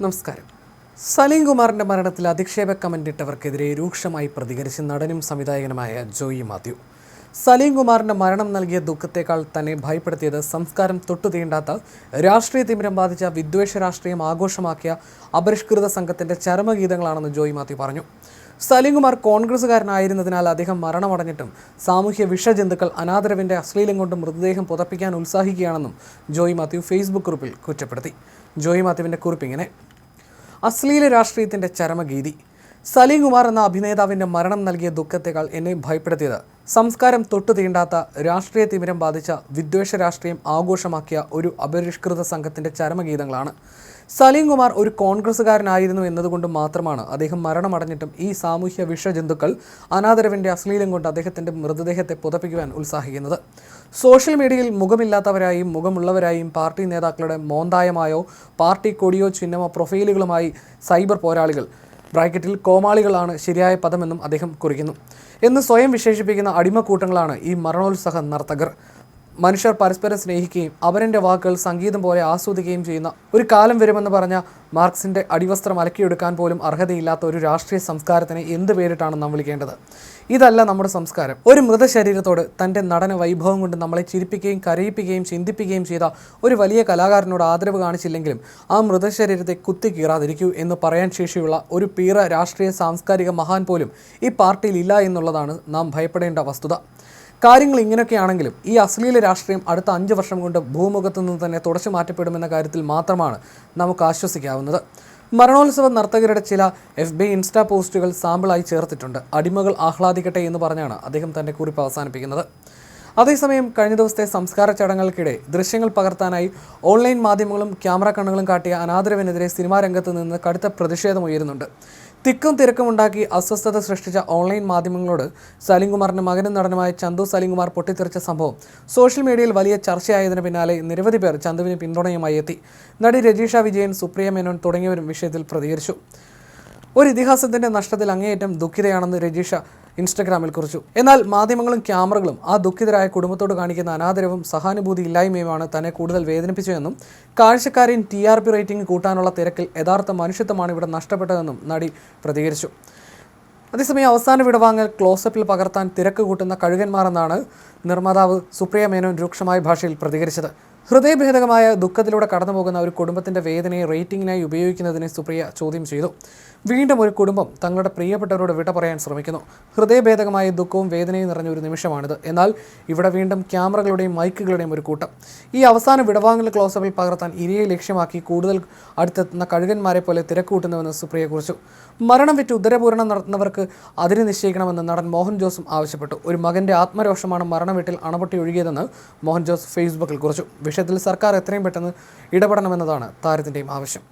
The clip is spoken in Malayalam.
നമസ്കാരം. സലീം കുമാറിന്റെ മരണത്തിൽ അധിക്ഷേപ കമന്റിട്ടവർക്കെതിരെ രൂക്ഷമായി പ്രതികരിച്ച് നടനും സംവിധായകനുമായ ജോയി മാത്യു. സലീം കുമാറിന്റെ മരണം നൽകിയ ദുഃഖത്തേക്കാൾ തന്നെ ഭയപ്പെടുത്തിയത് സംസ്കാരം തൊട്ടുതീണ്ടാത്ത രാഷ്ട്രീയ തിമിരം ബാധിച്ച വിദ്വേഷ രാഷ്ട്രീയം ആഘോഷമാക്കിയ അപരിഷ്കൃത സംഘത്തിന്റെ ചരമഗീതങ്ങളാണെന്ന് ജോയി മാത്യു പറഞ്ഞു. സലീം കുമാർ കോൺഗ്രസുകാരനായിരുന്നതിനാൽ അദ്ദേഹം മരണമടഞ്ഞിട്ടും സാമൂഹ്യ വിഷജന്തുക്കൾ അനാദരവിന്റെ അശ്ലീലം കൊണ്ട് മൃതദേഹം പുതപ്പിക്കാൻ ഉത്സാഹിക്കുകയാണെന്നും ജോയി മാത്യു ഫേസ്ബുക്ക് കുറിപ്പിൽ കുറ്റപ്പെടുത്തി. ജോയി മാത്യുവിന്റെ കുറിപ്പ് ഇങ്ങനെ: അശ്ലീല രാഷ്ട്രീയത്തിന്റെ ചരമഗീതി. സലീം കുമാർ എന്ന അഭിനേതാവിന്റെ മരണം നൽകിയ ദുഃഖത്തേക്കാൾ എന്നെ ഭയപ്പെടുത്തിയത് സംസ്കാരം തൊട്ടു തീണ്ടാത്ത രാഷ്ട്രീയ തിമിരം ബാധിച്ച വിദ്വേഷ രാഷ്ട്രീയം ആഘോഷമാക്കിയ ഒരു അപരിഷ്കൃത സംഘത്തിന്റെ ചരമഗീതങ്ങളാണ്. സലീം കുമാർ ഒരു കോൺഗ്രസുകാരനായിരുന്നു എന്നതുകൊണ്ട് മാത്രമാണ് അദ്ദേഹം മരണമടഞ്ഞിട്ടും ഈ സാമൂഹ്യ വിഷജന്തുക്കൾ അനാദരവിന്റെ അശ്ലീലം കൊണ്ട് അദ്ദേഹത്തിന്റെ മൃതദേഹത്തെ പുതപ്പിക്കുവാൻ ഉത്സാഹിക്കുന്നത്. സോഷ്യൽ മീഡിയയിൽ മുഖമില്ലാത്തവരായും മുഖമുള്ളവരായും പാർട്ടി നേതാക്കളുടെ മോന്തായമായോ പാർട്ടി കൊടിയോ ചിഹ്നമോ പ്രൊഫൈലുകളുമായി സൈബർ പോരാളികൾ ബ്രാക്കറ്റിൽ കോമാളികളാണ് ശരിയായ പദമെന്നും അദ്ദേഹം കുറിക്കുന്നു എന്ന് സ്വയം വിശേഷിപ്പിക്കുന്ന അടിമക്കൂട്ടങ്ങളാണ് ഈ മരണോത്സവ നർത്തകർ. മനുഷ്യർ പരസ്പരം സ്നേഹിക്കുകയും അവരുടെ വാക്കുകൾ സംഗീതം പോലെ ആസ്വദിക്കുകയും ചെയ്യുന്ന ഒരു കാലം വരുമെന്ന് പറഞ്ഞ മാർക്സിന്റെ അടിവസ്ത്രം അലക്കിയെടുക്കാൻ പോലും അർഹതയില്ലാത്ത ഒരു രാഷ്ട്രീയ സംസ്കാരത്തിനെ എന്ത് പേരിട്ടാണ് നാം വിളിക്കേണ്ടത്? ഇതല്ല നമ്മുടെ സംസ്കാരം. ഒരു മൃതശരീരത്തോട് തൻ്റെ നടന വൈഭവം കൊണ്ട് നമ്മളെ ചിരിപ്പിക്കുകയും കരയിപ്പിക്കുകയും ചിന്തിപ്പിക്കുകയും ചെയ്ത ഒരു വലിയ കലാകാരനോട് ആദരവ് കാണിച്ചില്ലെങ്കിലും ആ മൃതശരീരത്തെ കുത്തിക്കീറാതിരിക്കൂ എന്ന് പറയാൻ ശേഷിയുള്ള ഒരു പീറ രാഷ്ട്രീയ സാംസ്കാരിക മഹാൻ പോലും ഈ പാർട്ടിയിൽ ഇല്ല എന്നുള്ളതാണ് നാം ഭയപ്പെടേണ്ട വസ്തുത. കാര്യങ്ങൾ ഇങ്ങനെയൊക്കെയാണെങ്കിലും ഈ അശ്ലീല രാഷ്ട്രീയം അടുത്ത 5 വർഷം കൊണ്ട് ഭൂമുഖത്തു നിന്ന് തന്നെ തുടച്ചു മാറ്റപ്പെടുമെന്ന കാര്യത്തിൽ മാത്രമാണ് നമുക്ക് ആശ്വസിക്കാവുന്നത്. മരണോത്സവ നർത്തകരുടെ ചില FB ഇൻസ്റ്റാ പോസ്റ്റുകൾ സാമ്പിളായി ചേർത്തിട്ടുണ്ട്. അടിമകൾ ആഹ്ലാദിക്കട്ടെ എന്ന് പറഞ്ഞാണ് അദ്ദേഹം തൻ്റെ കുറിപ്പ് അവസാനിപ്പിക്കുന്നത്. അതേസമയം കഴിഞ്ഞ ദിവസത്തെ സംസ്കാര ചടങ്ങുകൾക്കിടെ ദൃശ്യങ്ങൾ പകർത്താനായി ഓൺലൈൻ മാധ്യമങ്ങളും ക്യാമറ കണ്ണുകളും കാട്ടിയ അനാദരവിനെതിരെ സിനിമാ രംഗത്ത് നിന്ന് കടുത്ത പ്രതിഷേധമുയരുന്നുണ്ട്. തിക്കും തിരക്കും ഉണ്ടാക്കി അസ്വസ്ഥത സൃഷ്ടിച്ച ഓൺലൈൻ മാധ്യമങ്ങളോട് സലീം കുമാറിന്റെ മകനും നടനുമായ ചന്തു സലീം കുമാർ പൊട്ടിത്തെറിച്ച സംഭവം സോഷ്യൽ മീഡിയയിൽ വലിയ ചർച്ചയായതിനു പിന്നാലെ നിരവധി പേർ ചന്തുവിന് പിന്തുണയുമായി എത്തി. നടി രജീഷ വിജയൻ, സുപ്രിയ മേനോൻ തുടങ്ങിയവരും വിഷയത്തിൽ പ്രതികരിച്ചു. ഒരു ഇതിഹാസത്തിന്റെ നഷ്ടത്തിൽ അങ്ങേയറ്റം ദുഃഖിതയാണെന്ന് രജീഷ ഇൻസ്റ്റഗ്രാമിൽ കുറിച്ചു. എന്നാൽ മാധ്യമങ്ങളും ക്യാമറകളും ആ ദുഃഖിതരായ കുടുംബത്തോട് കാണിക്കുന്ന അനാദരവും സഹാനുഭൂതി ഇല്ലായ്മയുമാണ് തന്നെ കൂടുതൽ വേദനിപ്പിച്ചതെന്നും കാഴ്ചക്കാരൻ TRP റേറ്റിംഗ് കൂട്ടാനുള്ള തിരക്കിൽ യഥാർത്ഥ മനുഷ്യത്വമാണ് ഇവിടെ നഷ്ടപ്പെട്ടതെന്നും നടി പ്രതികരിച്ചു. അതേസമയം അവസാന വിടവാങ്ങൽ ക്ലോസപ്പിൽ പകർത്താൻ തിരക്ക് കൂട്ടുന്ന കഴുകന്മാരെന്നാണ് നിർമ്മാതാവ് സുപ്രിയ മേനോൻ രൂക്ഷമായ ഭാഷയിൽ പ്രതികരിച്ചത്. ഹൃദയഭേദകമായ ദുഃഖത്തിലൂടെ കടന്നുപോകുന്ന ഒരു കുടുംബത്തിൻ്റെ വേദനയെ റേറ്റിംഗിനായി ഉപയോഗിക്കുന്നതിനെ സുപ്രിയ ചോദ്യം ചെയ്തു. വീണ്ടും ഒരു കുടുംബം തങ്ങളുടെ പ്രിയപ്പെട്ടവരോട് വിട പറയാൻ ശ്രമിക്കുന്നു. ഹൃദയഭേദകമായ ദുഃഖവും വേദനയും നിറഞ്ഞ ഒരു നിമിഷമാണിത്. എന്നാൽ ഇവിടെ വീണ്ടും ക്യാമറകളുടെയും മൈക്കുകളുടെയും ഒരു കൂട്ടം. ഈ അവസാന വിടവാങ്ങൽ ക്ലോസപ്പിൽ പകർത്താൻ ഇരയെ ലക്ഷ്യമാക്കി കൂടുതൽ അടുത്തെത്തുന്ന കഴുകന്മാരെ പോലെ തിരക്കൂട്ടുന്നുവെന്ന് സുപ്രിയ കുറിച്ചു. മരണം വിറ്റ് ഉദരപൂരണം നടത്തുന്നവർക്ക് അതിന് നിശ്ചയിക്കണമെന്ന് നടൻ മോഹൻ ജോസും ആവശ്യപ്പെട്ടു. ഒരു മകൻ്റെ ആത്മരോഷമാണ് മരണം വീട്ടിൽ അണപൊട്ടി ഒഴുകിയതെന്ന് മോഹൻ ജോസ് ഫേസ്ബുക്കിൽ കുറിച്ചു. വിഷയത്തിൽ സർക്കാർ എത്രയും പെട്ടെന്ന് ഇടപെടണമെന്നതാണ് താരത്തിൻ്റെയും ആവശ്യം.